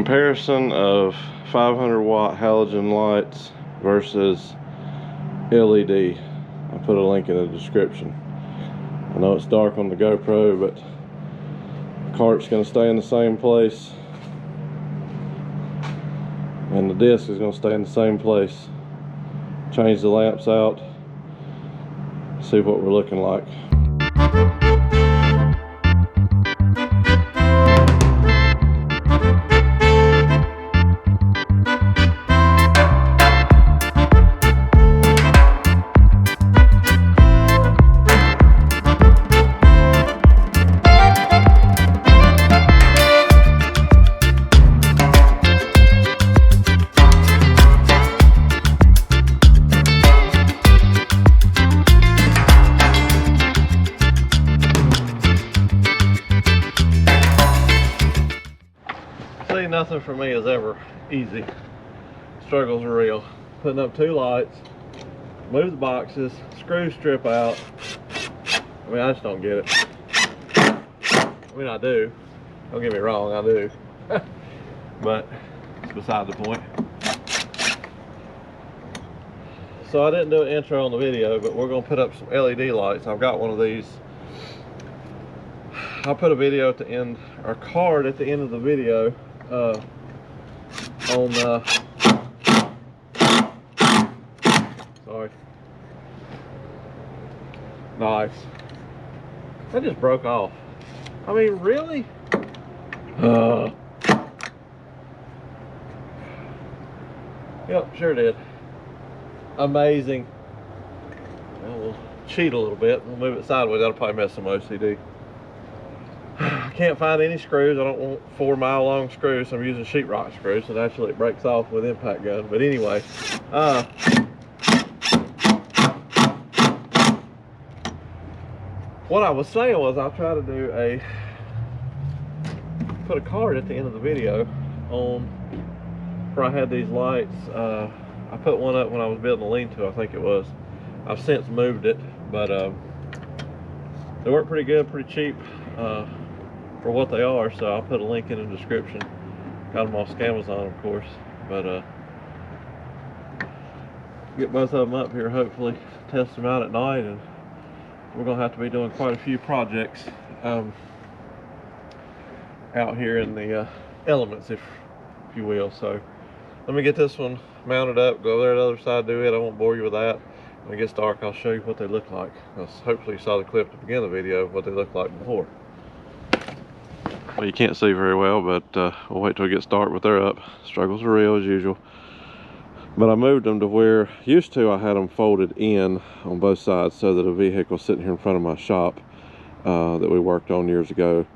Comparison of 500 watt halogen lights versus LED. I'll put a link in the description. I know it's dark on the GoPro, but the cart's going to stay in the same place and the disc is going to stay in the same place. Change the lamps out, see what we're looking like. See, nothing for me is ever easy. Struggles are real. Putting up two lights, move the boxes, screws strip out. I mean, I just don't get it. I mean, I do. Don't get me wrong, I do. But it's beside the point. So I didn't do an intro on the video, but we're gonna put up some LED lights. I've got one of these. I'll put a video at the end, or card at the end of the video on sorry. Nice. That just broke off. I mean, really? Yep, sure did. Amazing. Well, we'll cheat a little bit. We'll move it sideways. That'll probably mess some OCD. I can't find any screws. I don't want 4 mile long screws, so I'm using sheetrock screws, so naturally it breaks off with impact gun. But anyway, what I was saying was I'll try to do put a card at the end of the video on where I had these lights. I put one up when I was building a lean-to, I think it was. I've since moved it, but they work pretty good, pretty cheap for what they are, so I'll put a link in the description. Got them off Amazon, of course, but get both of them up here, hopefully test them out at night, and we're gonna have to be doing quite a few projects out here in the elements, if you will. So let me get this one mounted up, go there to the other side, do it. I won't bore you with that. When it gets dark, I'll show you what they look like. Hopefully you saw the clip at the beginning of the video of what they looked like before. Well, you can't see very well, but we'll wait till it gets dark, but they're up. Struggles are real as usual. But I moved them to where, used to I had them folded in on both sides so that a vehicle sitting here in front of my shop that we worked on years ago,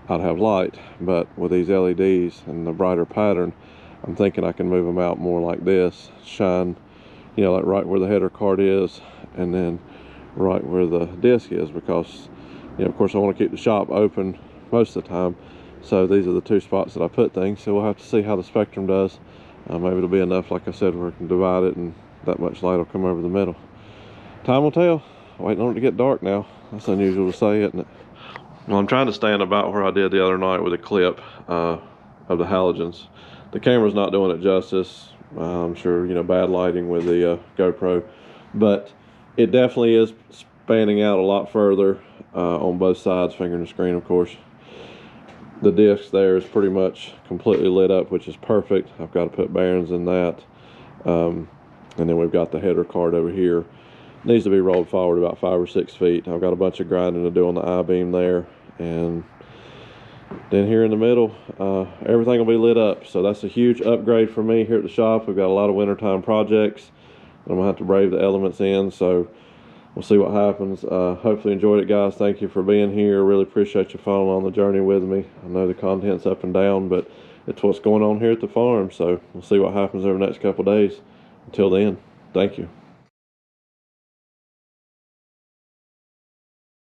I'd have light. But with these LEDs and the brighter pattern, I'm thinking I can move them out more like this, shine, you know, like right where the header card is, and then right where the disc is, because, you know, of course I want to keep the shop open most of the time. So these are the two spots that I put things, so we'll have to see how the spectrum does. Maybe it'll be enough, like I said, where we can divide it and that much light will come over the middle. Time will tell. Waiting on it to get dark now. That's unusual to say, isn't it? Well, I'm trying to stand about where I did the other night with a clip of the halogens. The camera's not doing it justice. I'm sure, you know, bad lighting with the GoPro, but it definitely is spanning out a lot further on both sides, finger and screen, of course. The disc there is pretty much completely lit up, which is perfect. I've got to put bearings in that. And then we've got the header card over here. It needs to be rolled forward about 5 or 6 feet. I've got a bunch of grinding to do on the I-beam there. And then here in the middle, everything will be lit up. So that's a huge upgrade for me here at the shop. We've got a lot of wintertime projects. I'm gonna have to brave the elements in, so we'll see what happens. Hopefully enjoyed it, guys. Thank you for being here. Really appreciate you following on the journey with me. I know the content's up and down, but it's what's going on here at the farm. So we'll see what happens over the next couple of days. Until then, thank you.